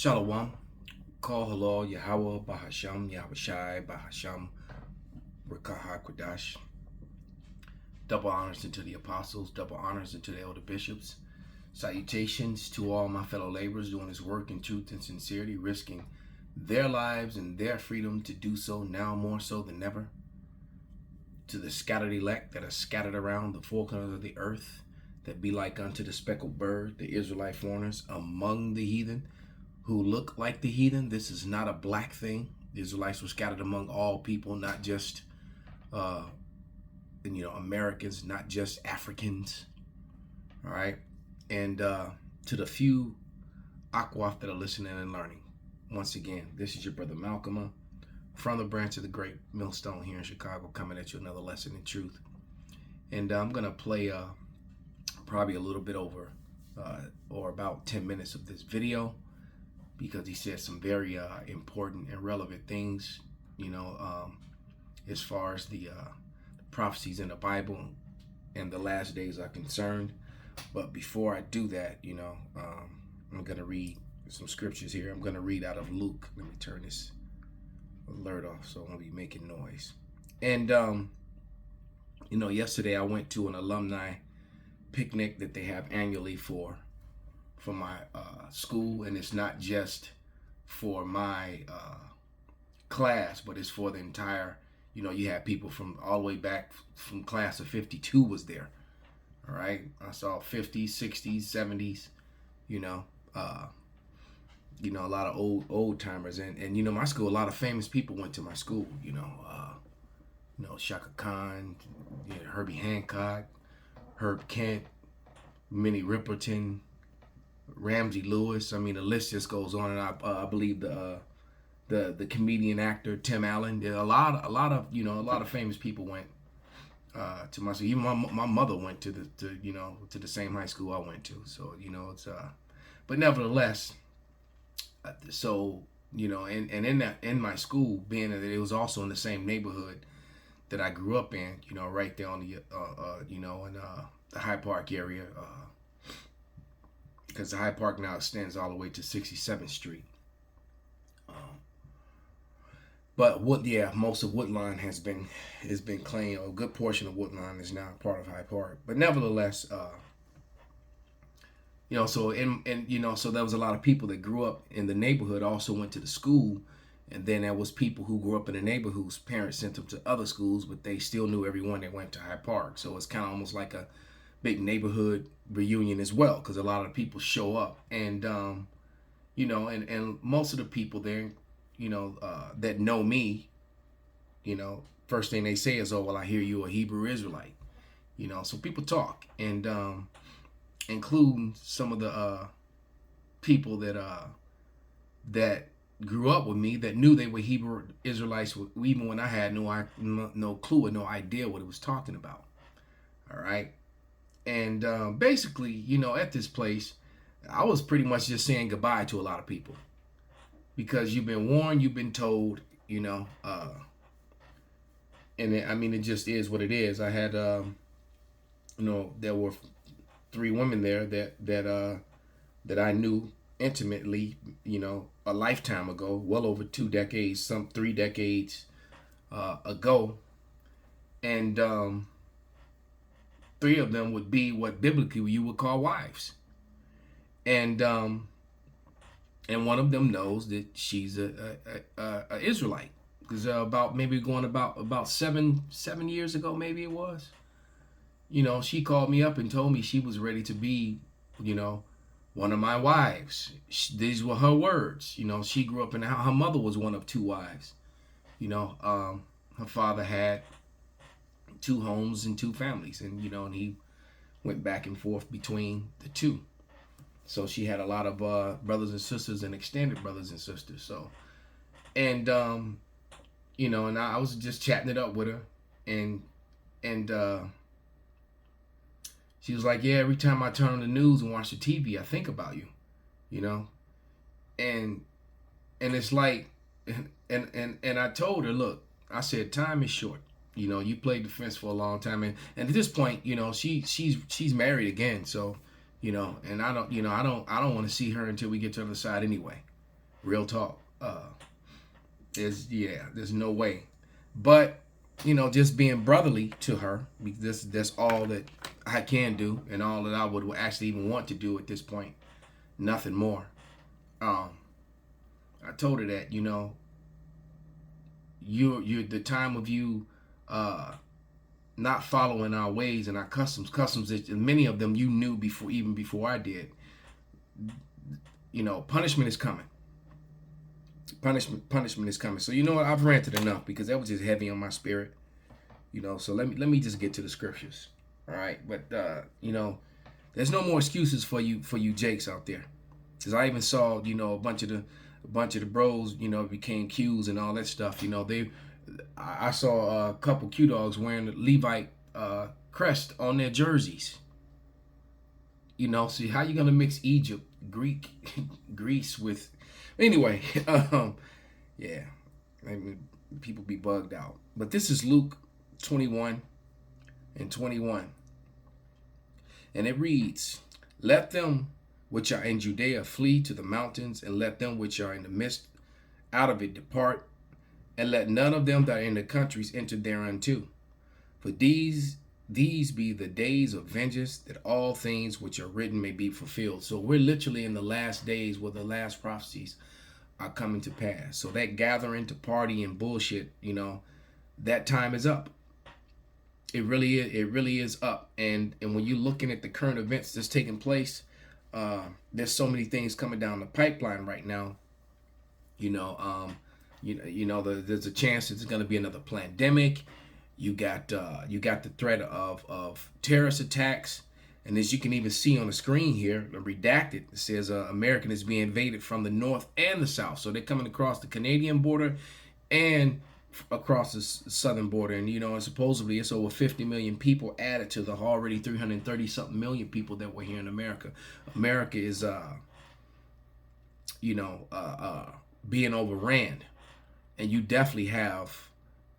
Shalom. Call halal Yahawah Bahasham Yahushai Bahasham Rakaha Kwadash. Double honors unto the apostles, double honors unto the elder bishops. Salutations to all my fellow laborers doing this work in truth and sincerity, risking their lives and their freedom to do so now more so than ever. To the scattered elect that are scattered around the four corners of the earth, that be like unto the speckled bird, the Israelite foreigners among the heathen, who look like the heathen. This is not a black thing. The Israelites were scattered among all people, not just Americans, not just Africans. All right. And to the few Akwaf that are listening and learning, once again, this is your brother Malcolm from the branch of the Great Millstone here in Chicago, coming at you another lesson in truth. And I'm gonna play probably a little bit over or about 10 minutes of this video, because he said some very important and relevant things, as far as the prophecies in the Bible and the last days are concerned. But before I do that, I'm going to read some scriptures here. I'm going to read out of Luke. Let me turn this alert off so I won't be making noise. And, yesterday I went to an alumni picnic that they have annually for my school, and it's not just for my class, but it's for the entire, you have people from all the way back from class of 52 was there. All right, I saw 50s, 60s, 70s, a lot of old timers, and my school, a lot of famous people went to my school, Shaka Khan, Herbie Hancock, Herb Kent, Minnie Riperton, Ramsey Lewis. I mean, the list just goes on. And I believe the comedian actor Tim Allen. A lot of famous people went to my school. Even my mother went to the same high school I went to. So it's but nevertheless, so and in my school, being that it was also in the same neighborhood that I grew up in, right there on the in the Hyde Park area. Because the Hyde Park now extends all the way to 67th Street. But most of Woodlawn has been claimed. A good portion of Woodlawn is now part of Hyde Park. But nevertheless, so there was a lot of people that grew up in the neighborhood, also went to the school, and then there was people who grew up in the neighborhood whose parents sent them to other schools, but they still knew everyone that went to Hyde Park. So it's kind of almost like a big neighborhood reunion as well, because a lot of people show up, and and most of the people there, that know me, first thing they say is, "Oh, well, I hear you a Hebrew Israelite," so people talk, and including some of the people that grew up with me that knew they were Hebrew Israelites, even when I had no clue or no idea what it was talking about. All right. And basically, at this place, I was pretty much just saying goodbye to a lot of people, because you've been warned, you've been told, and it just is what it is. I had, there were 3 women there that I knew intimately, a lifetime ago, well over 2 decades, some 3 decades ago, and 3 of them would be what biblically you would call wives, and one of them knows that she's a Israelite, because about 7 years ago, maybe it was, she called me up and told me she was ready to be, one of my wives. These were her words. She grew up her mother was one of 2 wives. Her father had 2 homes and 2 families, and and he went back and forth between the 2. So she had a lot of brothers and sisters and extended brothers and sisters. So, and and I was just chatting it up with her, and she was like, "Yeah, every time I turn on the news and watch the TV, I think about you, and it's like, and I told her, look, I said, time is short. You played defense for a long time, and at this point, she's married again, so and I don't want to see her until we get to the other side anyway, Real talk. There's no way. But just being brotherly to her, because that's all that I can do, and all that I would actually even want to do at this point. Nothing more. I told her that you're the time of you not following our ways and our customs that many of them you knew before I did. Punishment is coming. Punishment is coming. So what? I've ranted enough because that was just heavy on my spirit. So let me just get to the scriptures. All right, but there's no more excuses for you Jakes out there, because I even saw a bunch of the bros became Qs and all that stuff. I saw a couple Q dogs wearing the Levite crest on their jerseys. See how you gonna mix Egypt, Greece with. Anyway, yeah, I mean, people be bugged out. But this is Luke 21 and 21. And it reads, "Let them which are in Judea flee to the mountains, and let them which are in the midst out of it depart, and let none of them that are in the countries enter thereunto. For these be the days of vengeance, that all things which are written may be fulfilled." So we're literally in the last days where the last prophecies are coming to pass. So that gathering to party and bullshit, that time is up. It really is up. And when you're looking at the current events that's taking place, there's so many things coming down the pipeline right now. There's a chance there's going to be another pandemic. You got the threat of terrorist attacks, and as you can even see on the screen here, redacted, it says America is being invaded from the north and the south. So they're coming across the Canadian border and across the southern border, and supposedly it's over 50 million people added to the already 330 something million people that were here in America. America is being overran, and you definitely have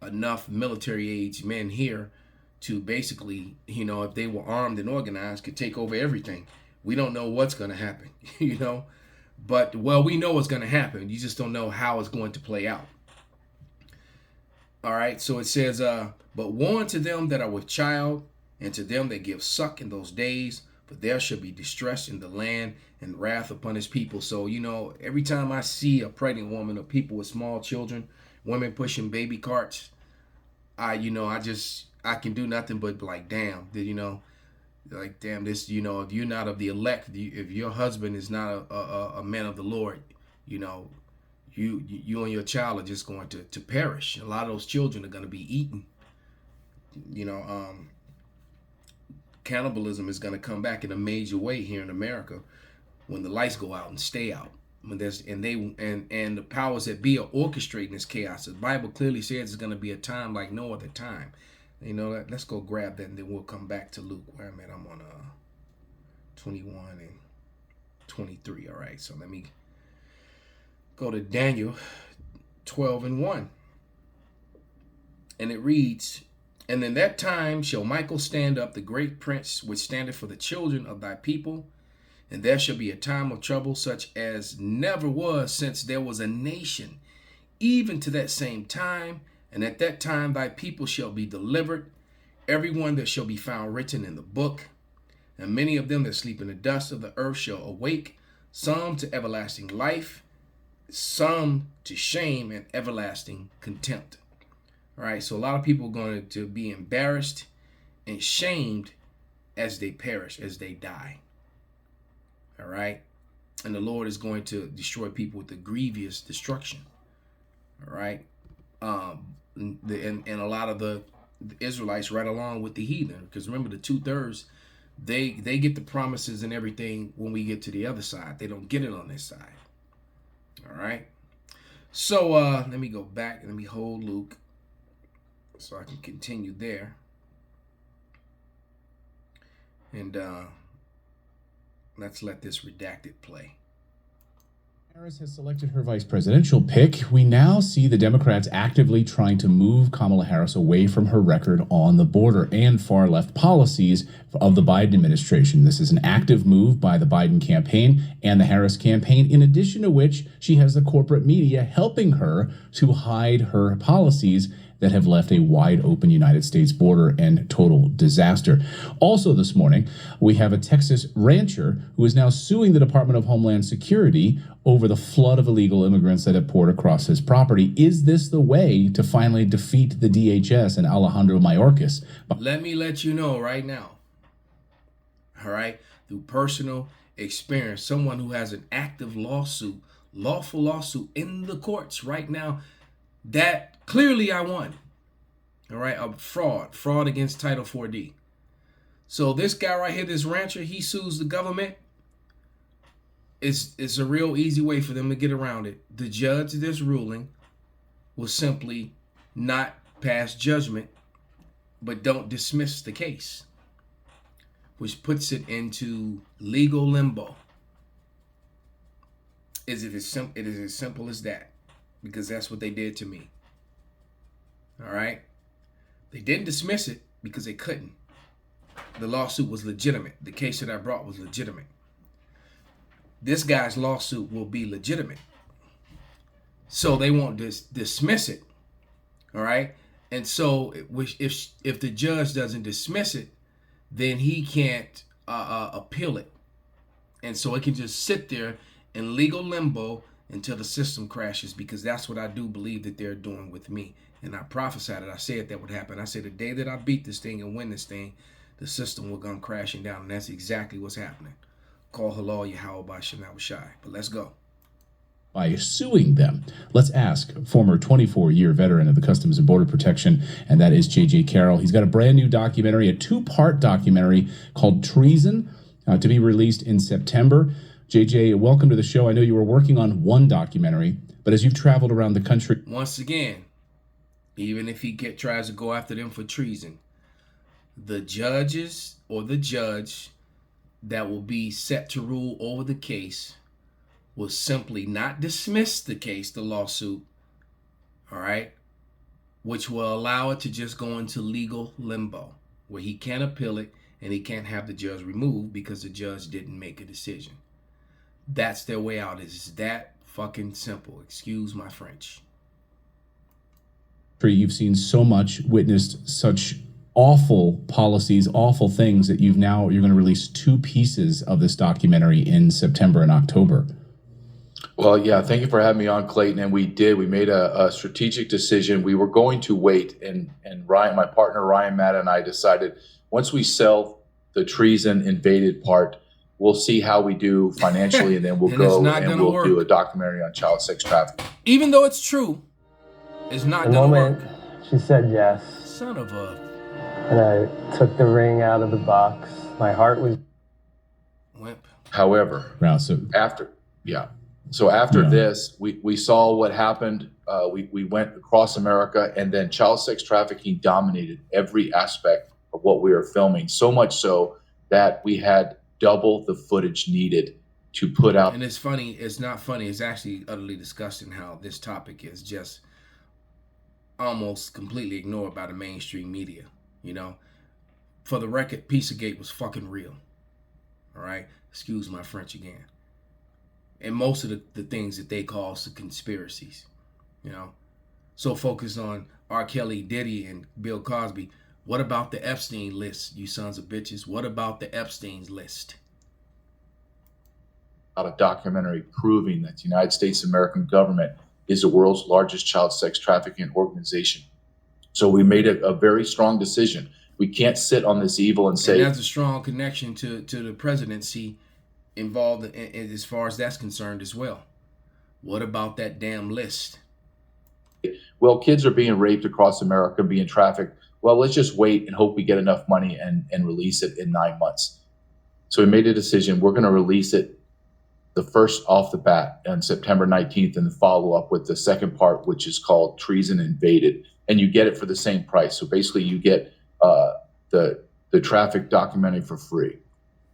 enough military age men here to basically, if they were armed and organized, could take over everything. We don't know what's going to happen, but we know what's going to happen. You just don't know how it's going to play out. All right, so it says, "But warn to them that are with child, and to them that give suck in those days, for there shall be distress in the land, and wrath upon his people." So, every time I see a pregnant woman or people with small children, women pushing baby carts, I can do nothing but like, damn, this, if you're not of the elect, if your husband is not a man of the Lord, you and your child are just going to perish. A lot of those children are going to be eaten. Cannibalism is going to come back in a major way here in America when the lights go out and stay out. When there's and the powers that be are orchestrating this chaos. The Bible clearly says it's going to be a time like no other time. Let's go grab that, and then we'll come back to Luke where I'm at. I'm on 21 and 23. All right, so let me go to Daniel 12 and 1. And it reads, "And in that time shall Michael stand up, the great prince, which standeth for the children of thy people. And there shall be a time of trouble such as never was since there was a nation, even to that same time. And at that time thy people shall be delivered, every one that shall be found written in the book. And many of them that sleep in the dust of the earth shall awake, some to everlasting life, some to shame and everlasting contempt." All right, so a lot of people are going to be embarrassed and shamed as they perish, as they die. All right, and the Lord is going to destroy people with a grievous destruction. All right, and a lot of the Israelites right along with the heathen, because remember the 2/3, they get the promises and everything when we get to the other side. They don't get it on this side. All right, so let me go back and let me hold Luke so I can continue there. And let's let this redacted play. Harris has selected her vice presidential pick. We now see the Democrats actively trying to move Kamala Harris away from her record on the border and far left policies of the Biden administration. This is an active move by the Biden campaign and the Harris campaign, in addition to which she has the corporate media helping her to hide her policies that have left a wide open United States border and total disaster. Also this morning, we have a Texas rancher who is now suing the Department of Homeland Security over the flood of illegal immigrants that have poured across his property. Is this the way to finally defeat the DHS and Alejandro Mayorkas? Let me let you know right now, all right, through personal experience, someone who has an active lawsuit, lawful lawsuit in the courts right now, that clearly I won. All right, a fraud against Title 4D. So this guy right here, this rancher, he sues the government. It's a real easy way for them to get around it. The judge of this ruling will simply not pass judgment, but don't dismiss the case, which puts it into legal limbo. It is as simple as that, because that's what they did to me. All right? They didn't dismiss it because they couldn't. The lawsuit was legitimate. The case that I brought was legitimate. This guy's lawsuit will be legitimate. So they won't dismiss it. All right? And so if the judge doesn't dismiss it, then he can't appeal it. And so it can just sit there in legal limbo until the system crashes, because that's what I do believe that they're doing with me. And I prophesied it. I said that would happen. I said the day that I beat this thing and win this thing, the system will come crashing down. And that's exactly what's happening. Call halal Yahawah by Shai. But let's go. By suing them. Let's ask former 24-year veteran of the Customs and Border Protection, and that is J.J. Carroll. He's got a brand new documentary, a two-part documentary called Treason, to be released in September. JJ, welcome to the show. I know you were working on one documentary, but as you've traveled around the country... Once again, even if he tries to go after them for treason, the judges or the judge that will be set to rule over the case will simply not dismiss the case, the lawsuit, all right, which will allow it to just go into legal limbo, where he can't appeal it and he can't have the judge removed because the judge didn't make a decision. That's their way out. It's that fucking simple. Excuse my French. You've seen so much, witnessed such awful policies, awful things, that you're going to release two pieces of this documentary in September and October. Well, yeah, thank you for having me on, Clayton. And we made a strategic decision. We were going to wait, and Ryan, my partner Ryan Matt, and I decided once we sell the Treason invaded part, we'll see how we do financially, and then we'll go and we'll do a documentary on child sex trafficking. Even though it's true, it's not going to work. The moment she said yes. Son of a... And I took the ring out of the box. My heart was... Wimp. However, after this, we saw what happened. We went across America, and then child sex trafficking dominated every aspect of what we were filming, so much so that we had double the footage needed to put out. And it's funny. It's not funny. It's actually utterly disgusting how this topic is just almost completely ignored by the mainstream media. You know, for the record, Pizzagate was fucking real. All right. Excuse my French again. And most of the things that they call conspiracies, you know, so focused on R. Kelly, Diddy, and Bill Cosby. What about the Epstein List, you sons of bitches? What about the Epstein's List? A documentary proving that the United States American government is the world's largest child sex trafficking organization. So we made a very strong decision. We can't sit on this evil and say... And that's a strong connection to the presidency involved in, as far as that's concerned as well. What about that damn list? Well, kids are being raped across America, being trafficked. Well, let's just wait and hope we get enough money and release it in 9 months. So we made a decision. We're going to release it the first off the bat on September 19th, and the follow up with the second part, which is called Treason Invaded. And you get it for the same price. So basically you get the traffic documentary for free,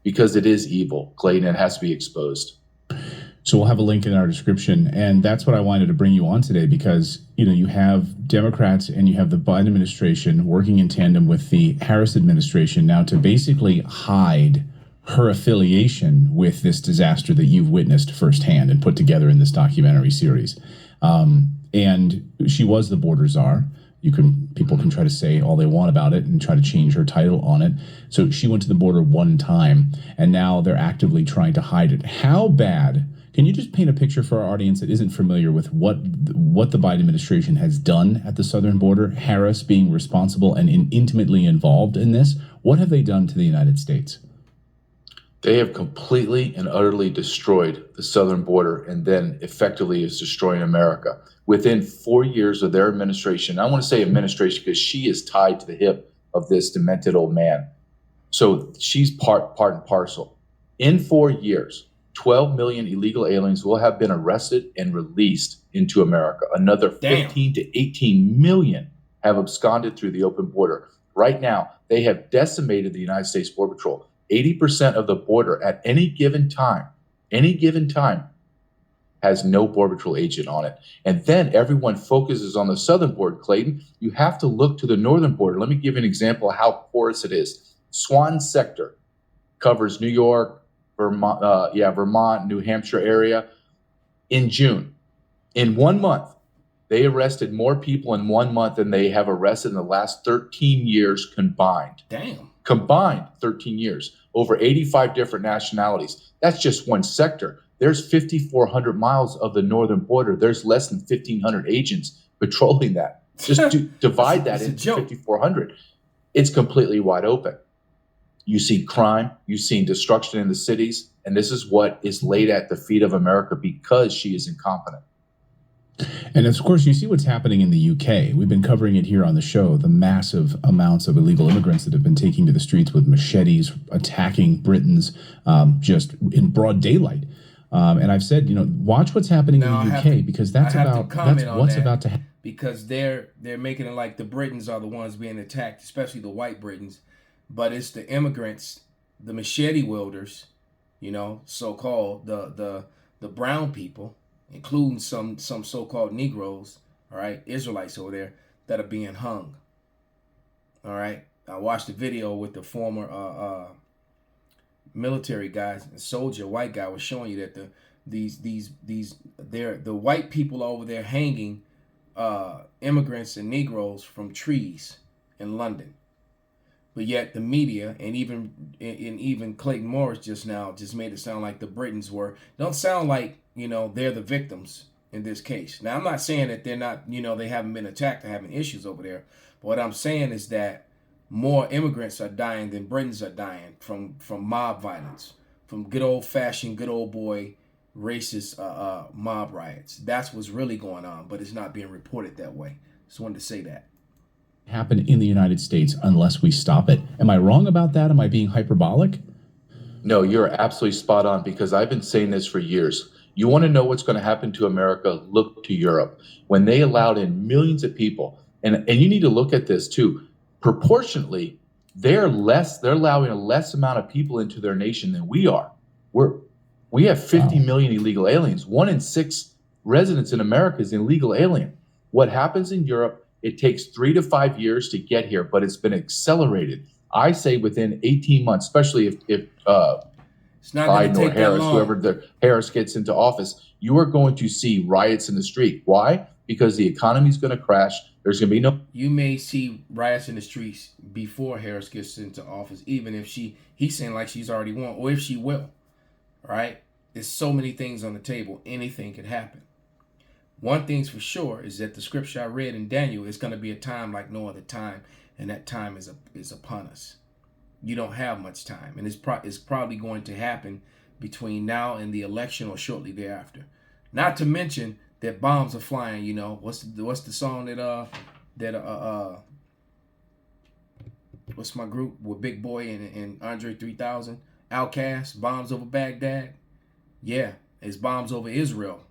because it is evil, Clayton, and it has to be exposed. So we'll have a link in our description. And that's what I wanted to bring you on today because, you have Democrats and you have the Biden administration working in tandem with the Harris administration now to basically hide her affiliation with this disaster that you've witnessed firsthand and put together in this documentary series. And she was the border czar. People can try to say all they want about it and try to change her title on it. So she went to the border one time, and now they're actively trying to hide it. How bad? Can you just paint a picture for our audience that isn't familiar with what the Biden administration has done at the southern border? Harris being responsible and intimately involved in this. What have they done to the United States? They have completely and utterly destroyed the southern border and then effectively is destroying America. Within 4 years of their administration, I want to say administration because she is tied to the hip of this demented old man. So she's part and parcel. In 4 years, 12 million illegal aliens will have been arrested and released into America. Another 15 to 18 million have absconded through the open border. Right now, they have decimated the United States Border Patrol. 80% of the border at any given time, has no Border Patrol agent on it. And then everyone focuses on the southern border, Clayton. You have to look to the northern border. Let me give you an example of how porous it is. Swan sector covers New York, Vermont, New Hampshire area. In June, in 1 month, they arrested more people in 1 month than they have arrested in the last 13 years combined. Damn. Combined 13 years, over 85 different nationalities. That's just one sector. There's 5,400 miles of the northern border. There's less than 1,500 agents patrolling that. Just divide that into 5,400. It's completely wide open. You see crime, you've seen destruction in the cities, and this is what is laid at the feet of America because she is incompetent. And of course, you see what's happening in the UK. We've been covering it here on the show, the massive amounts of illegal immigrants that have been taking to the streets with machetes, attacking Britons just in broad daylight. And I've said, watch what's happening in the UK because that's what's about to happen. Because they're making it like the Britons are the ones being attacked, especially the white Britons. But it's the immigrants, the machete wielders, so-called the brown people, including some so-called Negroes, all right, Israelites over there, that are being hung. All right. I watched the video with the former military guys and soldier white guy was showing you that the white people over there hanging immigrants and Negroes from trees in London. But yet the media and even Clayton Morris just made it sound like the Britons don't sound like, they're the victims in this case. Now, I'm not saying that they're not, they haven't been attacked or having issues over there. But what I'm saying is that more immigrants are dying than Britons are dying from mob violence, from good old fashioned, good old boy racist mob riots. That's what's really going on, but it's not being reported that way. Just wanted to say that. Happen in the United States unless we stop it. Am I wrong about that? Am I being hyperbolic? No, you're absolutely spot on because I've been saying this for years. You want to know what's going to happen to America? Look to Europe. When they allowed in millions of people, and you need to look at this too, proportionately, they're allowing a less amount of people into their nation than we are. We have 50 million illegal aliens. 1 in 6 residents in America is an illegal alien. What happens in Europe, it takes 3 to 5 years to get here, but it's been accelerated. I say within 18 months, especially if it's not Biden or Harris, whoever Harris gets into office, you are going to see riots in the street. Why? Because the economy is going to crash. There's going to be no. You may see riots in the streets before Harris gets into office, even if he's saying like she's already won, or if she will. Right? There's so many things on the table. Anything could happen. One thing's for sure is that the scripture I read in Daniel is going to be a time like no other time, and that time is upon us. You don't have much time, and it's probably going to happen between now and the election or shortly thereafter. Not to mention that bombs are flying. What's the song what's my group with Big Boy and Andre 3000? Outkast, bombs over Baghdad. Yeah, it's bombs over Israel.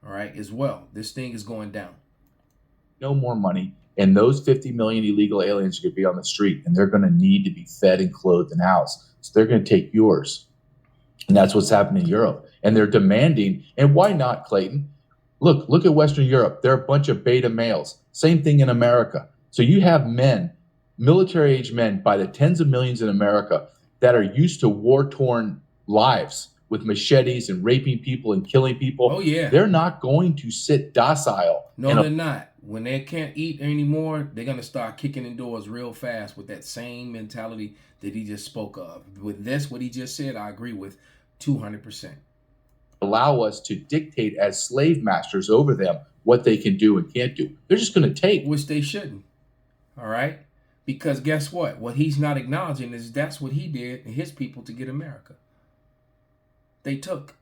All right, as well. This thing is going down. No more money. And those 50 million illegal aliens are going to be on the street, and they're going to need to be fed and clothed and housed. So they're going to take yours. And that's what's happening in Europe. and they're demanding. And why not, Clayton? Look at Western Europe. They're a bunch of beta males. Same thing in America. So you have men, military age men by the tens of millions in America that are used to war-torn lives with machetes and raping people and killing people. Oh, yeah. They're not going to sit docile. No, they're not. When they can't eat anymore, they're going to start kicking in doors real fast with that same mentality that he just spoke of. With this, what he just said, I agree with 200%. Allow us to dictate as slave masters over them what they can do and can't do. They're just going to take. Which they shouldn't. All right? Because guess what? What he's not acknowledging is that's what he did and his people to get America. They took.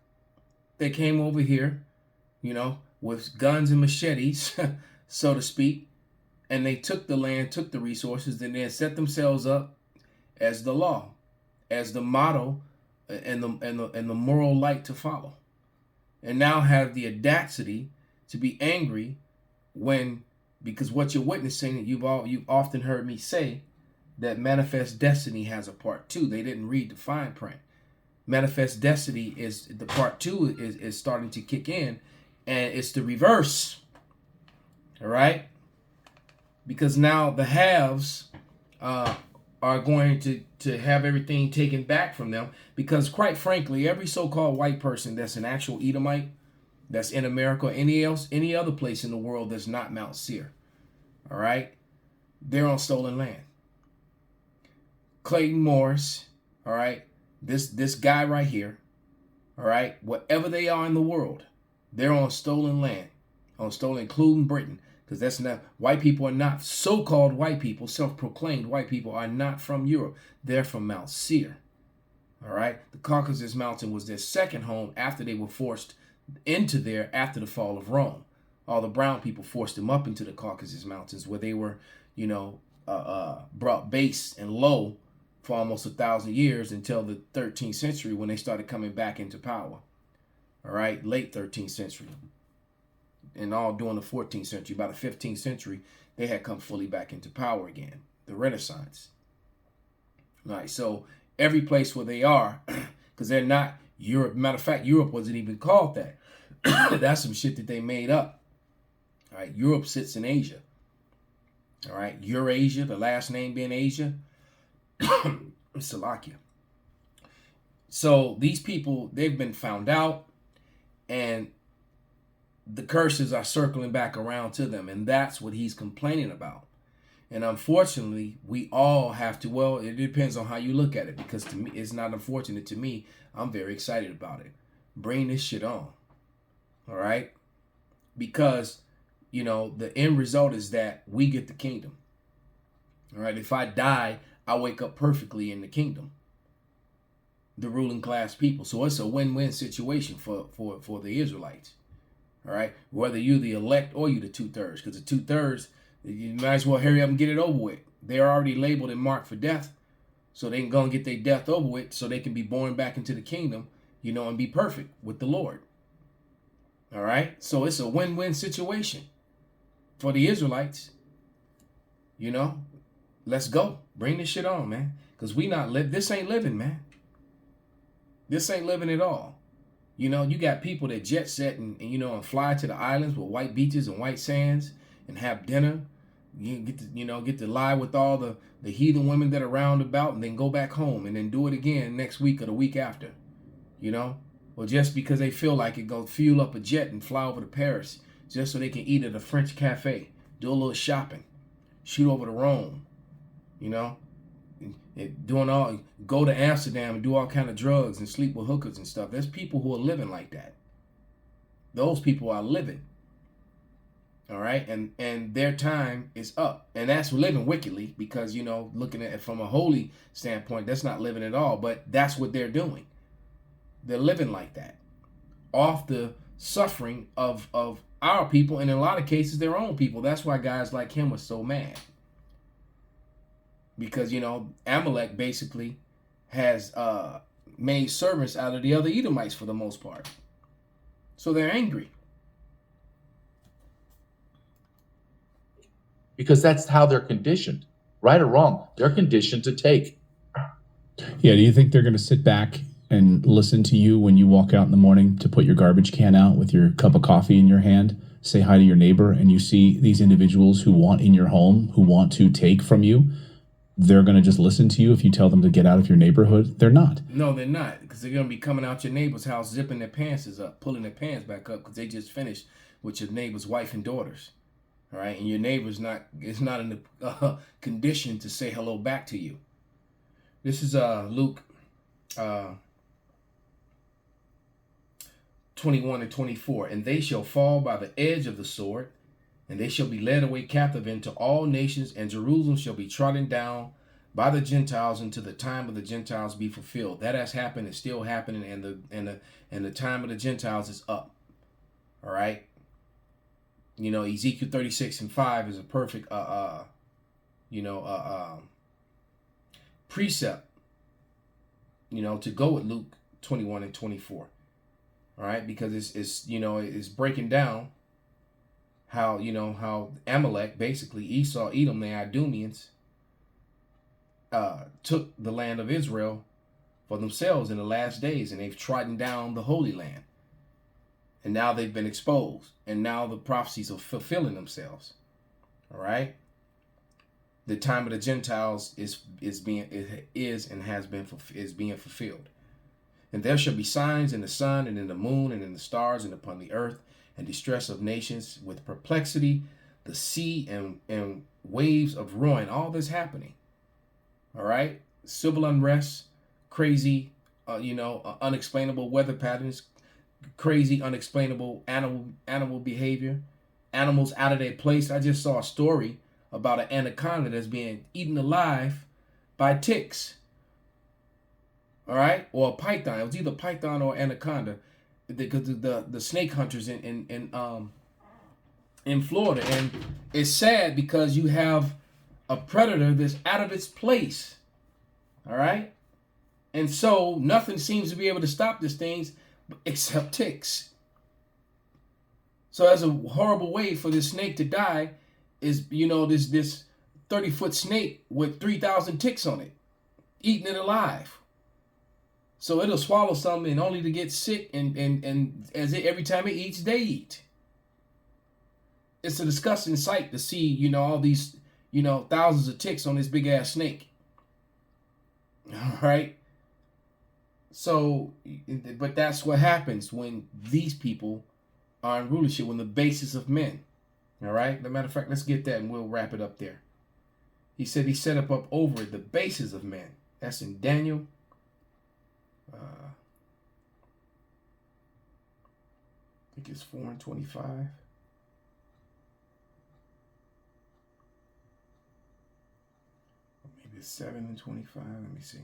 They came over here, you know, with guns and machetes, so to speak, and they took the land, took the resources, and then set themselves up as the law, as the motto, and the moral light to follow, and now have the audacity to be angry because what you're witnessing, you've often heard me say that Manifest Destiny has a part 2. They didn't read the fine print. Manifest Destiny is the part 2 is starting to kick in, and it's the reverse. All right, because now the haves are going to have everything taken back from them, because quite frankly, every so-called white person that's an actual Edomite that's in America or any other place in the world that's not Mount Seir, all right, they're on stolen land. Clayton Morris, all right, this guy right here, all right, whatever they are in the world, they're on stolen land, including Britain, because that's not, white people are not, so-called white people, self-proclaimed white people are not from Europe. They're from Mount Seir, all right? The Caucasus Mountain was their second home after they were forced into there after the fall of Rome. All the brown people forced them up into the Caucasus Mountains, where they were, you know, brought base and low for almost 1,000 years until the 13th century, when they started coming back into power. All right, late 13th century, and all during the 14th century. By the 15th century, they had come fully back into power again, the Renaissance. All right, so every place where they are, because they're not Europe. Matter of fact, Europe wasn't even called that. That's some shit that they made up. All right, Europe sits in Asia. All right, Eurasia, the last name being Asia. Slovakia. So these people, they've been found out, and the curses are circling back around to them, and that's what he's complaining about. And unfortunately, we all have to, well, it depends on how you look at it, because to me, it's not unfortunate to me. I'm very excited about it. Bring this shit on. All right? Because, you know, the end result is that we get the kingdom. All right? If I die, I wake up perfectly in the kingdom. The ruling class people. So it's a win-win situation for the Israelites. All right? Whether you're the elect or you're the 2/3. Because the 2/3, you might as well hurry up and get it over with. They're already labeled and marked for death. So they can go and get their death over with, so they can be born back into the kingdom, you know, and be perfect with the Lord. All right? So it's a win-win situation for the Israelites. You know? Let's go. Bring this shit on, man. Because this ain't living, man. This ain't living at all. You know, you got people that jet set and you know, and fly to the islands with white beaches and white sands and have dinner. You get to lie with all the heathen women that are round about, and then go back home and then do it again next week or the week after. You know? Or just because they feel like it, go fuel up a jet and fly over to Paris just so they can eat at a French cafe, do a little shopping, shoot over to Rome, you know? Go to Amsterdam and do all kind of drugs and sleep with hookers and stuff. There's people who are living like that. Those people are living. All right, and their time is up, and that's living wickedly, because, you know, looking at it from a holy standpoint, that's not living at all, but that's what they're doing. They're living like that, off the suffering of our people, and in a lot of cases, their own people. That's why guys like him were so mad, because, you know, Amalek basically has made servants out of the other Edomites for the most part, so they're angry. Because that's how they're conditioned. Right or wrong, they're conditioned to take. Yeah, do you think they're going to sit back and listen to you when you walk out in the morning to put your garbage can out with your cup of coffee in your hand, say hi to your neighbor, and you see these individuals who want in your home, who want to take from you, they're going to just listen to you if you tell them to get out of your neighborhood? They're not. No, they're not, because they're going to be coming out your neighbor's house, zipping their pants up, pulling their pants back up, because they just finished with your neighbor's wife and daughters. All right, and your neighbor's not in the condition to say hello back to you. This is Luke 21 and 24. And they shall fall by the edge of the sword, and they shall be led away captive into all nations, and Jerusalem shall be trodden down by the Gentiles until the time of the Gentiles be fulfilled. That has happened, it's still happening, and the time of the Gentiles is up. All right. You know, Ezekiel 36 and 5 is a perfect precept, you know, to go with Luke 21 and 24. All right, because it's breaking down how, you know, how Amalek, basically Esau, Edom, the Idumeans, took the land of Israel for themselves in the last days, and they've trodden down the Holy Land. And now they've been exposed, and now the prophecies are fulfilling themselves. All right. The time of the Gentiles is being fulfilled. And there shall be signs in the sun and in the moon and in the stars and upon the earth, and distress of nations with perplexity, the sea and waves of ruin. All this happening. All right. Civil unrest, crazy, unexplainable weather patterns, crazy, unexplainable animal behavior, animals out of their place. I just saw a story about an anaconda that's being eaten alive by ticks. All right, or a python. It was either python or anaconda, because the snake hunters in Florida, and it's sad because you have a predator that's out of its place. All right, and so nothing seems to be able to stop these things except ticks. So that's a horrible way for this snake to die. Is, you know, this 30-foot snake with 3,000 ticks on it, eating it alive. So it'll swallow something only to get sick, and every time it eats, they eat. It's a disgusting sight to see, you know, all these, you know, thousands of ticks on this big ass snake. All right. So, but that's what happens when these people are in rulership, when the basis of men. All right. As a matter of fact, let's get that and we'll wrap it up there. He said he set up over it the basis of men. That's in Daniel. I think it's 4 and 25. Or maybe it's 7 and 25. Let me see.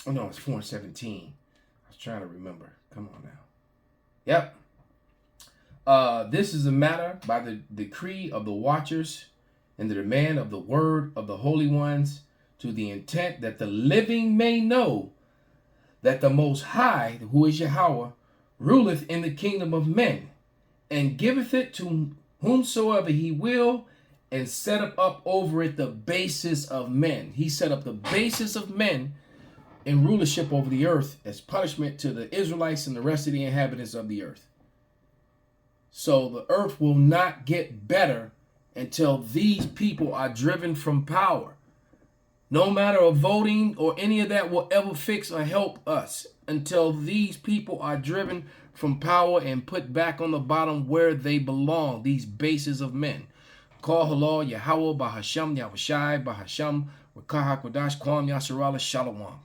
Oh no, it's 4 and 17. I was trying to remember. Come on now. Yep. This is a matter by the decree of the watchers and the demand of the word of the holy ones, to the intent that the living may know that the Most High, who is Yahawah, ruleth in the kingdom of men, and giveth it to whomsoever he will, and set up over it the basis of men. He set up the basis of men in rulership over the earth as punishment to the Israelites and the rest of the inhabitants of the earth. So the earth will not get better until these people are driven from power. No matter of voting or any of that will ever fix or help us until these people are driven from power and put back on the bottom where they belong, these bases of men. Call halal Yahawah Bahasham Yahushai Bahasham Wakah Kodash Kwam Yasarala Shalom.